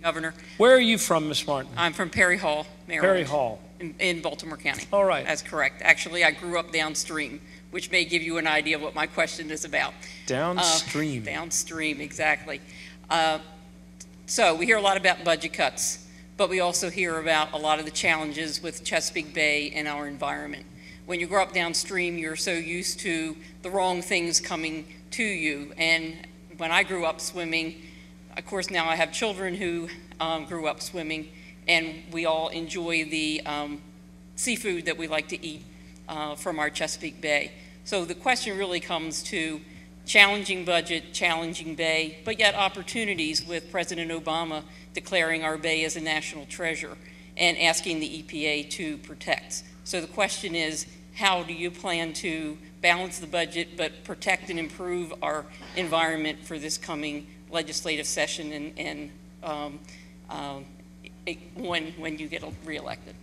Governor. Where are you from, Ms. Martin? I'm from Perry Hall, Maryland. Perry Hall. In Baltimore County. All right. That's correct. Actually, I grew up downstream, which may give you an idea of what my question is about. Downstream. Downstream, exactly. So we hear a lot about budget cuts, but we also hear about a lot of the challenges with Chesapeake Bay and our environment. When you grow up downstream, you're so used to the wrong things coming to you. And when I grew up swimming, of course now I have children who grew up swimming, and we all enjoy the seafood that we like to eat from our Chesapeake Bay. So the question really comes to challenging budget, challenging bay, but yet opportunities with President Obama declaring our bay as a national treasure and asking the EPA to protect. So the question is, how do you plan to balance the budget but protect and improve our environment for this coming legislative session and when you get reelected?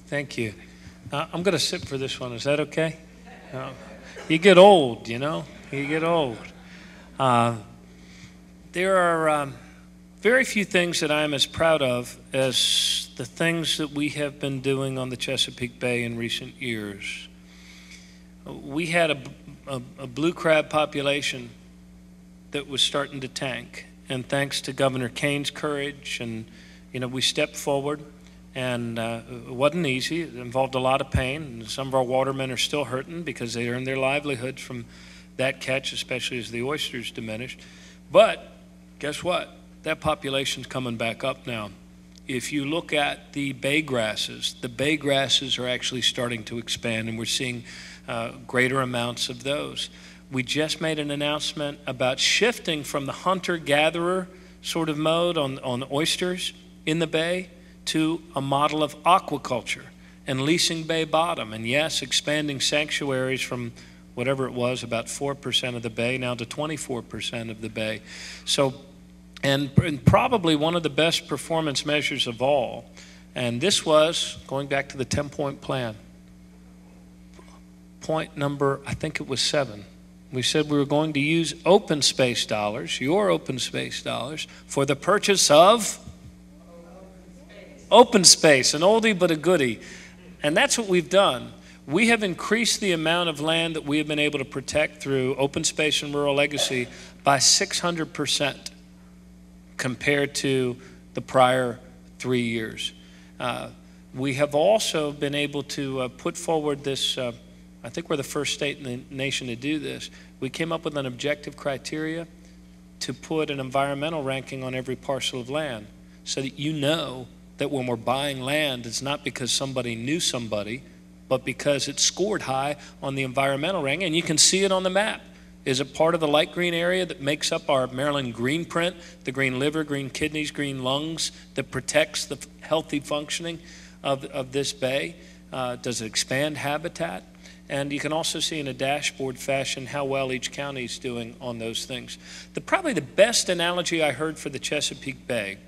Thank you. I'm going to sit for this one. Is that okay? You get old, you know. You get old. There are very few things that I am as proud of as the things that we have been doing on the Chesapeake Bay in recent years. We had a blue crab population that was starting to tank, and thanks to Governor Kane's courage, and we stepped forward, and it wasn't easy. It involved a lot of pain, and some of our watermen are still hurting because they earned their livelihoods from that catch, especially as the oysters diminished. But guess what? That population's coming back up now. If you look at the bay grasses are actually starting to expand, and we're seeing greater amounts of those. We just made an announcement about shifting from the hunter-gatherer sort of mode on oysters in the bay to a model of aquaculture and leasing bay bottom, and yes, expanding sanctuaries from whatever it was, about 4% of the bay, now to 24% of the bay. So, and probably one of the best performance measures of all, and this was, going back to the 10-point plan, point number, I think it was 7. We said we were going to use open space dollars, your open space dollars, for the purchase of open space, an oldie but a goodie. And that's what we've done. We have increased the amount of land that we have been able to protect through open space and rural legacy by 600% compared to the prior 3 years. We have also been able to put forward this, I think we're the first state in the nation to do this. We came up with an objective criteria to put an environmental ranking on every parcel of land so that you know that when we're buying land, it's not because somebody knew somebody, but because it's scored high on the environmental ranking, and you can see it on the map. Is it part of the light green area that makes up our Maryland green print, the green liver, green kidneys, green lungs, that protects the healthy functioning of this bay? Does it expand habitat? And you can also see in a dashboard fashion how well each county is doing on those things. Probably the best analogy I heard for the Chesapeake Bay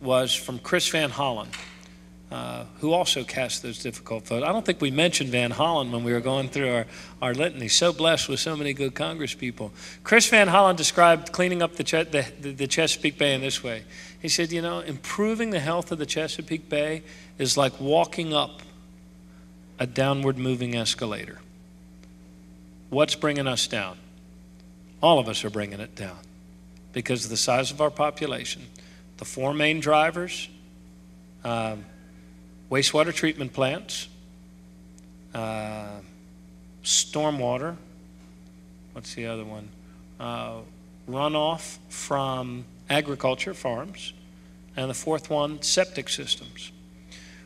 was from Chris Van Hollen, who also cast those difficult votes. I don't think we mentioned Van Hollen when we were going through our litany. So blessed with so many good Congress people. Chris Van Hollen described cleaning up the Chesapeake Bay in this way. He said, improving the health of the Chesapeake Bay is like walking up a downward moving escalator. What's bringing us down? All of us are bringing it down because of the size of our population. The 4 main drivers, wastewater treatment plants, stormwater, what's the other one? Runoff from agriculture, farms, and the 4th one, septic systems.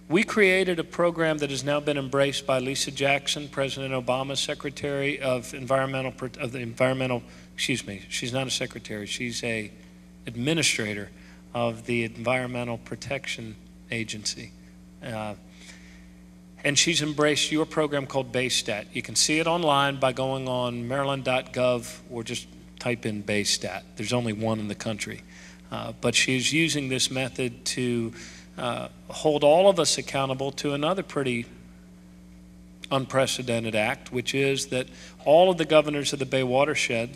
We created a program that has now been embraced by Lisa Jackson, President Obama's Secretary of Environmental, excuse me, she's not a secretary, she's a administrator of the Environmental Protection Agency. And she's embraced your program called BayStat. You can see it online by going on maryland.gov or just type in BayStat. There's only one in the country. But she's using this method to hold all of us accountable to another pretty unprecedented act, which is that all of the governors of the Bay watershed,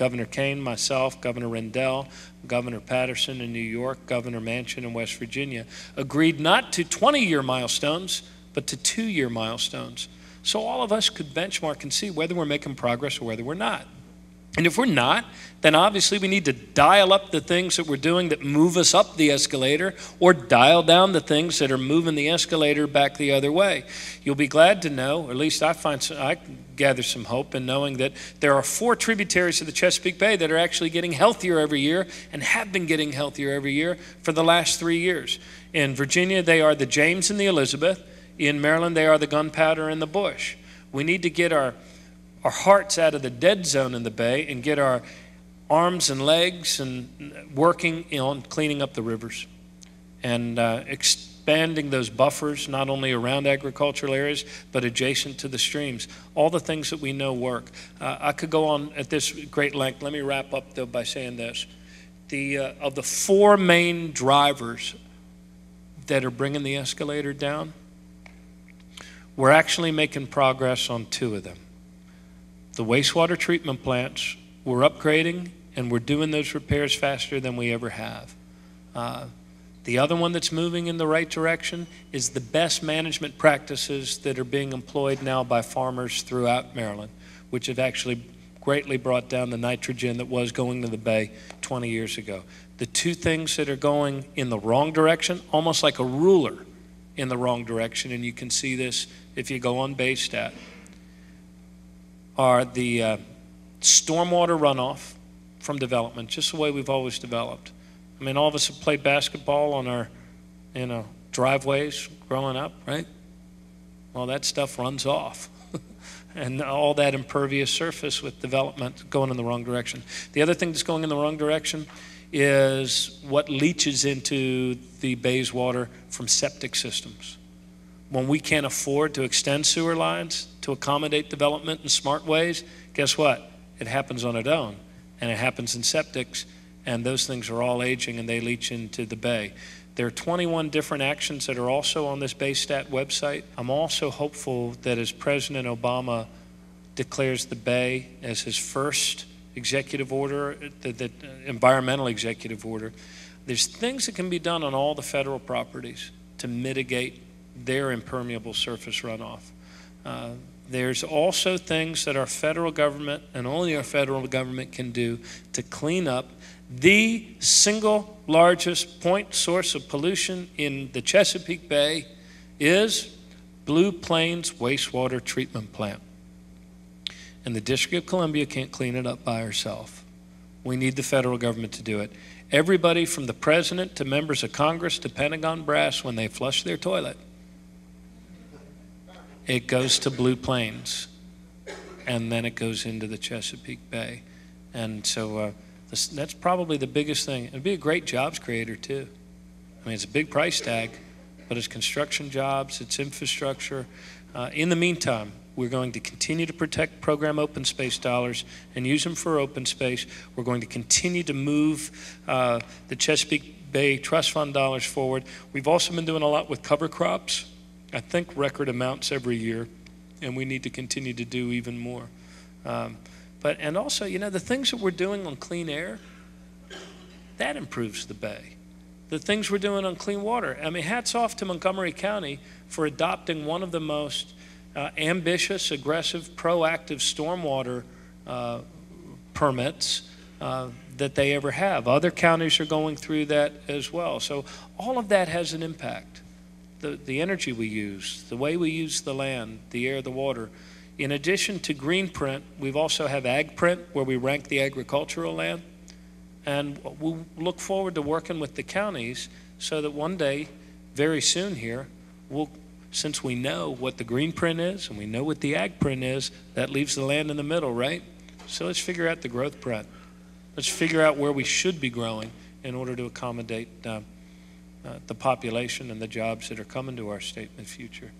Governor Kane, myself, Governor Rendell, Governor Patterson in New York, Governor Manchin in West Virginia, agreed not to 20-year milestones, but to 2-year milestones. So all of us could benchmark and see whether we're making progress or whether we're not. And if we're not, then obviously we need to dial up the things that we're doing that move us up the escalator, or dial down the things that are moving the escalator back the other way. You'll be glad to know, or at least I gather some hope in knowing that there are 4 tributaries of the Chesapeake Bay that are actually getting healthier every year and have been getting healthier every year for the last 3 years. In Virginia, they are the James and the Elizabeth. In Maryland, they are the Gunpowder and the Bush. We need to get our hearts out of the dead zone in the bay and get our arms and legs and working on cleaning up the rivers and expanding those buffers, not only around agricultural areas, but adjacent to the streams. All the things that we know work. I could go on at this great length. Let me wrap up, though, by saying this. Of the 4 main drivers that are bringing the escalator down, we're actually making progress on 2 of them. The wastewater treatment plants, we're upgrading and we're doing those repairs faster than we ever have. The other one that's moving in the right direction is the best management practices that are being employed now by farmers throughout Maryland, which have actually greatly brought down the nitrogen that was going to the bay 20 years ago. The 2 things that are going in the wrong direction, almost like a ruler in the wrong direction, and you can see this if you go on Baystat, are the stormwater runoff from development, just the way we've always developed. I mean, all of us have played basketball on our, driveways growing up, right? Well, that stuff runs off. And all that impervious surface with development going in the wrong direction. The other thing that's going in the wrong direction is what leaches into the bay's water from septic systems. When we can't afford to extend sewer lines to accommodate development in smart ways, guess what? It happens on its own, and it happens in septics, and those things are all aging and they leach into the bay. There are 21 different actions that are also on this Baystat website. I'm also hopeful that as President Obama declares the bay as his first executive order, the environmental executive order, there's things that can be done on all the federal properties to mitigate their impermeable surface runoff. There's also things that our federal government, and only our federal government, can do to clean up the single largest point source of pollution in the Chesapeake Bay is Blue Plains Wastewater Treatment Plant. And the District of Columbia can't clean it up by herself. We need the federal government to do it. Everybody from the president to members of Congress to Pentagon brass, when they flush their toilet, it goes to Blue Plains, and then it goes into the Chesapeake Bay. And so that's probably the biggest thing. It'd be a great jobs creator, too. I mean, it's a big price tag, but it's construction jobs, it's infrastructure. In the meantime, we're going to continue to protect program open space dollars and use them for open space. We're going to continue to move the Chesapeake Bay Trust Fund dollars forward. We've also been doing a lot with cover crops. I think record amounts every year, and we need to continue to do even more. And also, the things that we're doing on clean air, that improves the bay. The things we're doing on clean water. I mean, hats off to Montgomery County for adopting one of the most ambitious, aggressive, proactive stormwater permits that they ever have. Other counties are going through that as well. So all of that has an impact. The energy we use, the way we use the land, the air, the water. In addition to green print, we've also have ag print, where we rank the agricultural land. And we'll look forward to working with the counties so that one day, very soon here, since we know what the green print is and we know what the ag print is, that leaves the land in the middle, right? So let's figure out the growth print. Let's figure out where we should be growing in order to accommodate the population and the jobs that are coming to our state in the future.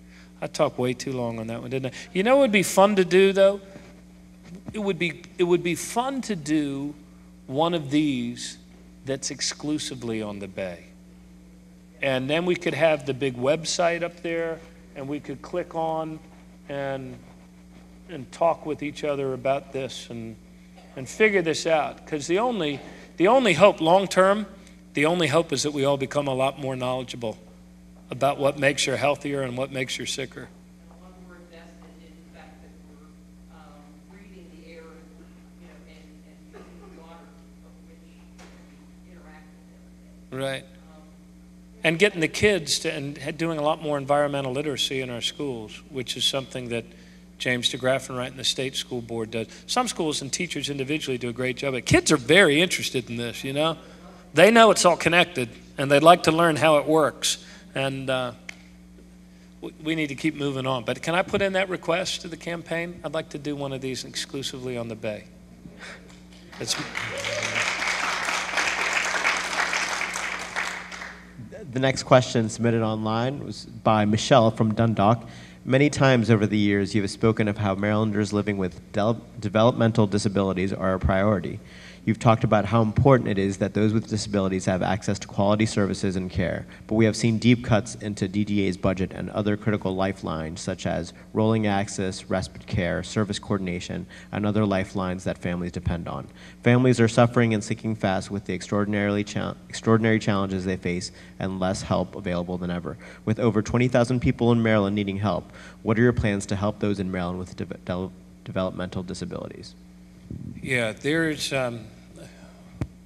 I talked way too long on that one, didn't I? You know what would be fun to do, though? It would be fun to do one of these that's exclusively on the bay. And then we could have the big website up there, and we could click on and talk with each other about this and and figure this out, because the only hope long term, the only hope is that we all become a lot more knowledgeable about what makes you healthier and what makes you sicker. We're invested in the fact that we're breathing the air, and using the water of which we interact with every day. Right. And getting the kids to, and doing a lot more environmental literacy in our schools, which is something that James DeGraffenwright and the state school board does. Some schools and teachers individually do a great job, but kids are very interested in this, They know it's all connected, and they'd like to learn how it works. And we need to keep moving on. But can I put in that request to the campaign? I'd like to do one of these exclusively on the Bay. The next question submitted online was by Michelle from Dundalk. Many times over the years, you have spoken of how Marylanders living with developmental disabilities are a priority. You've talked about how important it is that those with disabilities have access to quality services and care, but we have seen deep cuts into DDA's budget and other critical lifelines, such as rolling access, respite care, service coordination, and other lifelines that families depend on. Families are suffering and sinking fast with the extraordinary challenges they face and less help available than ever. With over 20,000 people in Maryland needing help, what are your plans to help those in Maryland with developmental disabilities? Yeah, there's, I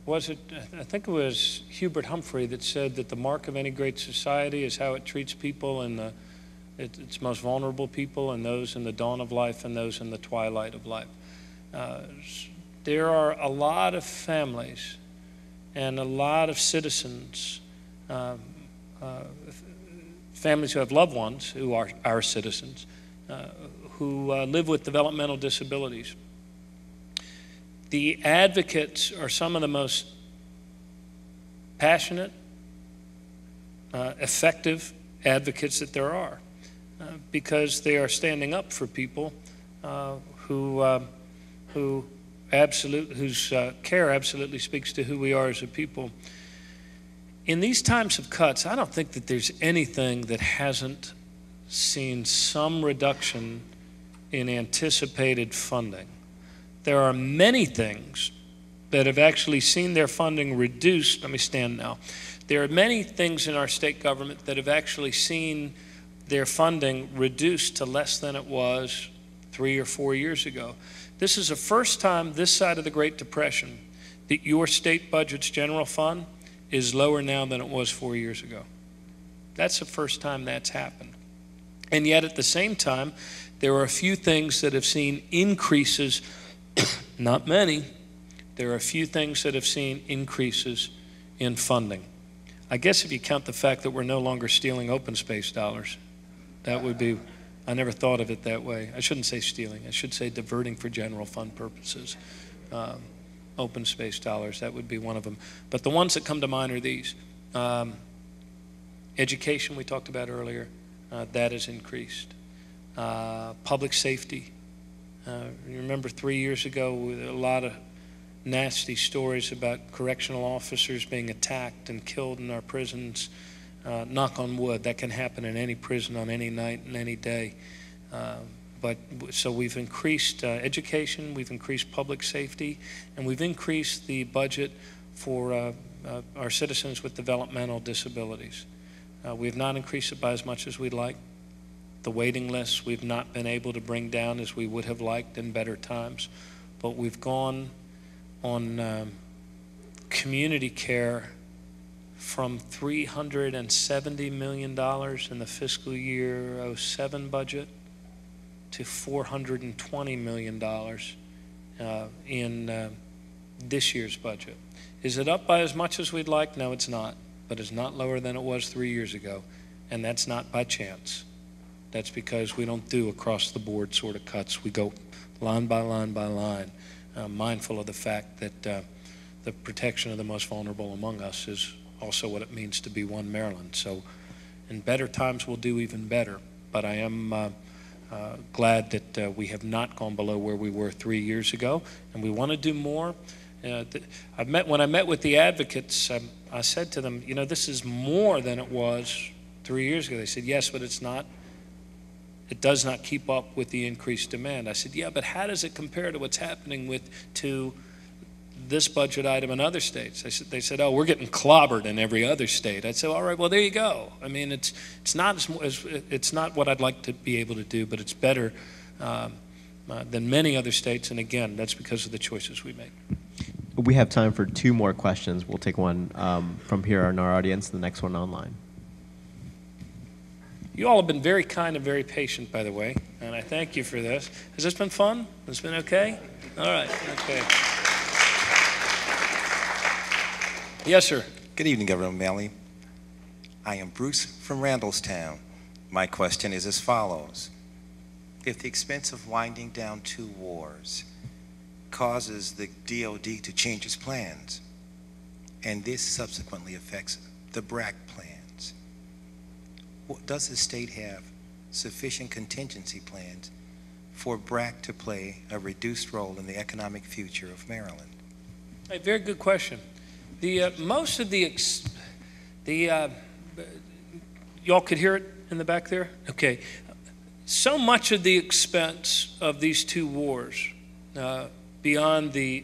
think it was Hubert Humphrey that said that the mark of any great society is how it treats people and its most vulnerable people, and those in the dawn of life and those in the twilight of life. There are a lot of families and a lot of citizens, families who have loved ones who are our citizens, who live with developmental disabilities. The advocates are some of the most passionate, effective advocates that there are, because they are standing up for people whose care absolutely speaks to who we are as a people. In these times of cuts, I don't think that there's anything that hasn't seen some reduction in anticipated funding. There are many things that have actually seen their funding reduced. Let me stand now. There are many things in our state government that have actually seen their funding reduced to less than it was 3 or 4 years ago. This is the first time this side of the Great Depression that your state budget's general fund is lower now than it was 4 years ago. That's the first time that's happened. And yet at the same time, there are a few things that have seen increases. Not many. There are a few things that have seen increases in funding. I guess if you count the fact that we're no longer stealing open space dollars, that would be, I never thought of it that way. I shouldn't say stealing, I should say diverting for general fund purposes. Open space dollars, that would be one of them. But the ones that come to mind are these. Education, we talked about earlier, that has increased. Public safety. You remember 3 years ago, with a lot of nasty stories about correctional officers being attacked and killed in our prisons. Knock on wood, that can happen in any prison on any night and any day. So we've increased education, we've increased public safety, and we've increased the budget for our citizens with developmental disabilities. We've not increased it by as much as we'd like. The waiting lists we've not been able to bring down as we would have liked in better times, but we've gone on community care from $370 million in the fiscal year 07 budget to $420 million in this year's budget. Is it up by as much as we'd like? No, it's not, but it's not lower than it was 3 years ago, and that's not by chance. That's because we don't do across the board sort of cuts. We go line by line by line, mindful of the fact that the protection of the most vulnerable among us is also what it means to be one Maryland. So in better times, we'll do even better. But I am glad that we have not gone below where we were 3 years ago, and we want to do more. When I met with the advocates, I said to them, this is more than it was 3 years ago. They said, yes, but it's not it does not keep up with the increased demand. I said, yeah, but how does it compare to what's happening to this budget item in other states? They said, oh, we're getting clobbered in every other state. I said, all right, well, there you go. I mean, it's not it's not what I'd like to be able to do, but it's better than many other states. And again, that's because of the choices we make. We have time for 2 more questions. We'll take one from here in our audience, the next one online. You all have been very kind and very patient, by the way, and I thank you for this. Has this been fun? Has it been okay? All right, okay. Yes, sir. Good evening, Governor O'Malley. I am Bruce from Randallstown. My question is as follows. If the expense of winding down 2 wars causes the DOD to change its plans, and this subsequently affects the BRAC plans, does the state have sufficient contingency plans for BRAC to play a reduced role in the economic future of Maryland? A very good question. Most of y'all could hear it in the back there? Okay. So much of the expense of these 2 wars, beyond the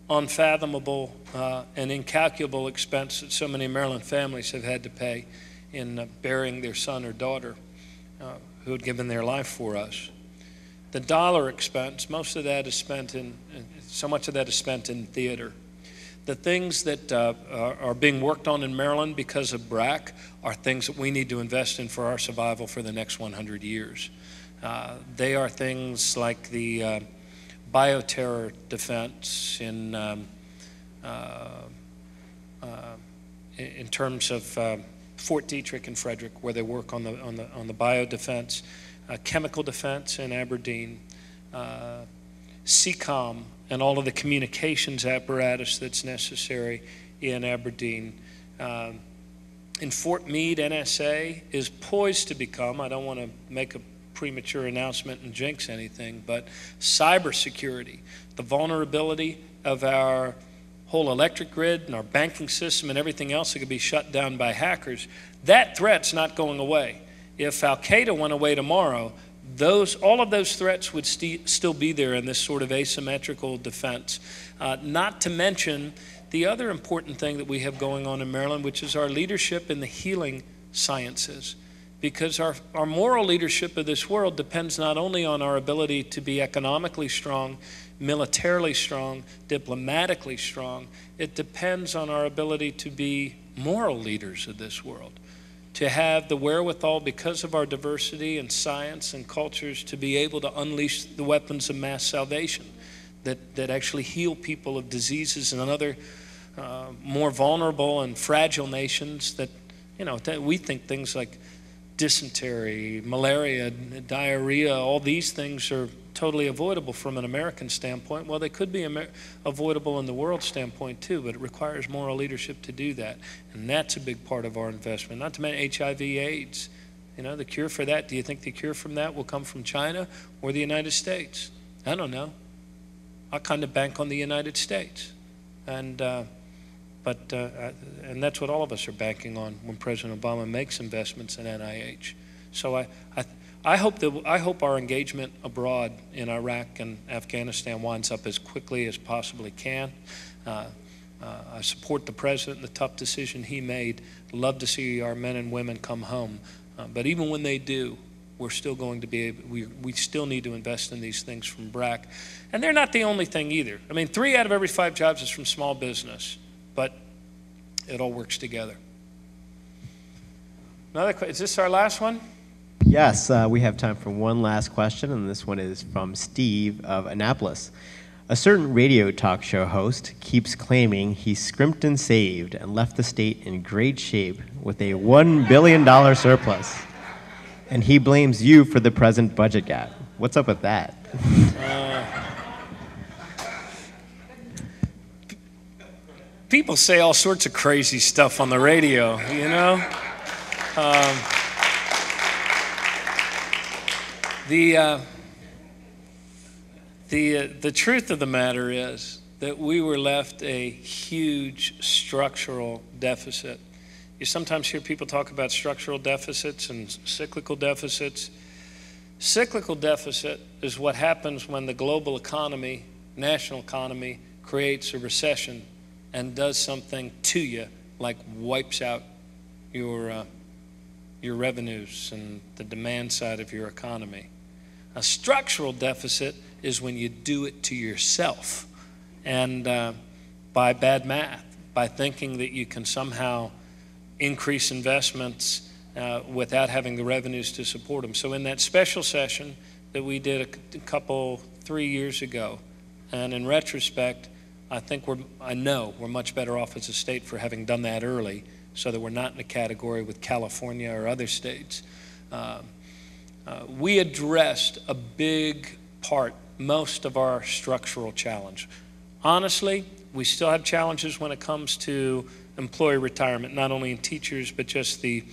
unfathomable and incalculable expense that so many Maryland families have had to pay in burying their son or daughter who had given their life for us. The dollar expense, most of that is spent so much of that is spent in theater. The things that are being worked on in Maryland because of BRAC are things that we need to invest in for our survival for the next 100 years. They are things like the bioterror defense in terms of Fort Detrick and Frederick, where they work on the bio defense, chemical defense in Aberdeen, CCOM and all of the communications apparatus that's necessary in Aberdeen. In Fort Meade, NSA is poised to become, I don't want to make a premature announcement and jinx anything, but cybersecurity, the vulnerability of our whole electric grid and our banking system and everything else that could be shut down by hackers, that threat's not going away. If Al-Qaeda went away tomorrow, all of those threats would still be there in this sort of asymmetrical defense. Not to mention the other important thing that we have going on in Maryland, which is our leadership in the healing sciences. Because our moral leadership of this world depends not only on our ability to be economically strong, militarily strong, diplomatically strong, it depends on our ability to be moral leaders of this world. To have the wherewithal, because of our diversity and science and cultures, to be able to unleash the weapons of mass salvation that actually heal people of diseases and other more vulnerable and fragile nations that we think things like dysentery, malaria, diarrhea, all these things are totally avoidable from an American standpoint. Well, they could be avoidable in the world standpoint too, but it requires moral leadership to do that. And that's a big part of our investment. Not to mention HIV/AIDS. The cure for that, do you think the cure from that will come from China or the United States? I don't know. I kind of bank on the United States. And that's what all of us are banking on when President Obama makes investments in NIH. So I hope our engagement abroad in Iraq and Afghanistan winds up as quickly as possibly can. I support the president and the tough decision he made. Love to see our men and women come home. But even when they do, we're still going to be able, we still need to invest in these things from BRAC. And they're not the only thing either. I mean, 3 out of every 5 jobs is from small business, but it all works together. Is this our last one? Yes, we have time for one last question, and this one is from Steve of Annapolis. A certain radio talk show host keeps claiming he scrimped and saved and left the state in great shape with a $1 billion surplus. And he blames you for the present budget gap. What's up with that? People say all sorts of crazy stuff on the radio, The truth of the matter is that we were left a huge structural deficit You sometimes hear people talk about structural deficits and cyclical deficits. Cyclical deficit is what happens when the global economy, national economy, creates a recession and does something to you, like wipes out your revenues and the demand side of your economy. A structural deficit is when you do it to yourself, and by bad math, by thinking that you can somehow increase investments without having the revenues to support them. So in that special session that we did a couple, 3 years ago, and in retrospect, I know we're much better off as a state for having done that early, so that we're not in a category with California or other states. We addressed a big part, most of our structural challenge. Honestly, we still have challenges when it comes to employee retirement, not only in teachers, but just the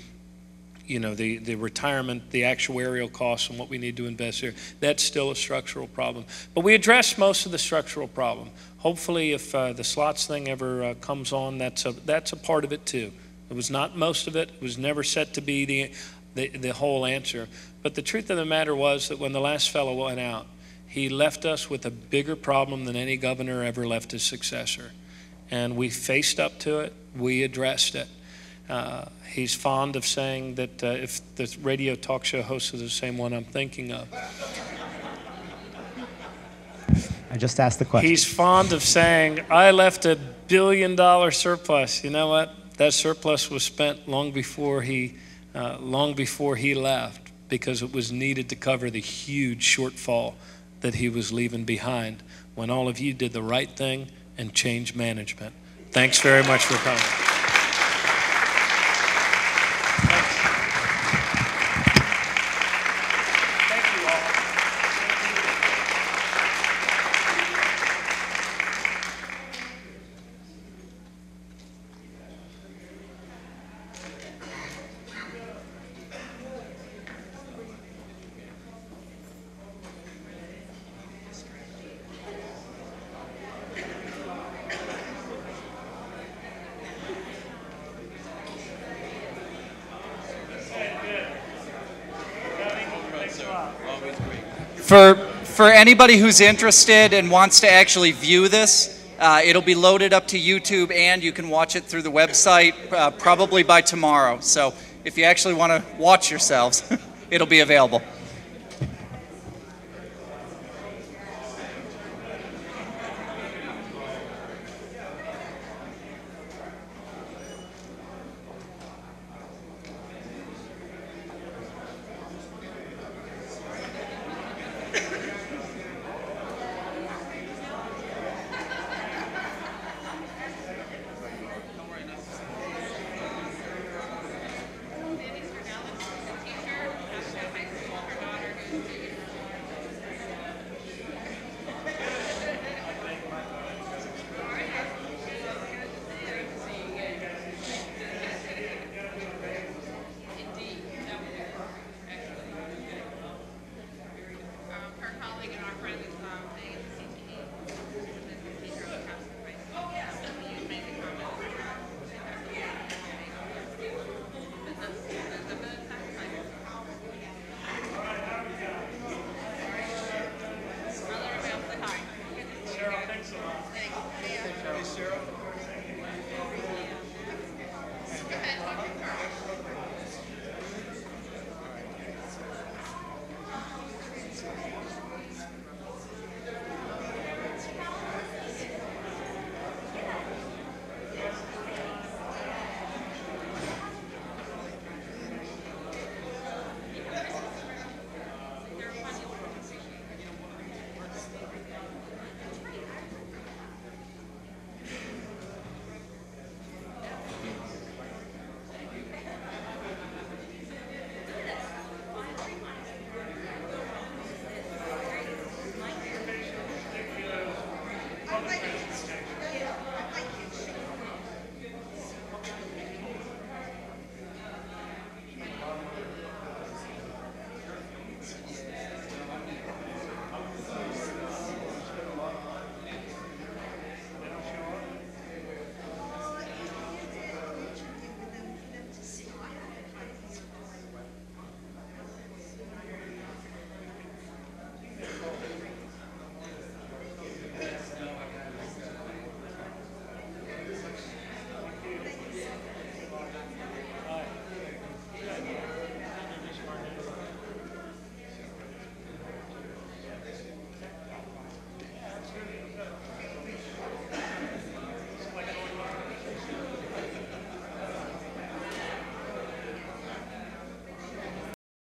retirement, the actuarial costs and what we need to invest here. That's still a structural problem. But we addressed most of the structural problem. Hopefully, if the slots thing ever comes on, that's a part of it too. It was not most of it. It was never set to be the whole answer. But the truth of the matter was that when the last fellow went out, he left us with a bigger problem than any governor ever left his successor. And we faced up to it. We addressed it. He's fond of saying that if the radio talk show host is the same one I'm thinking of. I just asked the question. He's fond of saying, I left $1 billion surplus. You know what? That surplus was spent long before he left, because it was needed to cover the huge shortfall that he was leaving behind when all of you did the right thing and changed management. Thanks very much for coming. For anybody who's interested and wants to actually view this, it'll be loaded up to YouTube, and you can watch it through the website probably by tomorrow. So if you actually want to watch yourselves, it'll be available.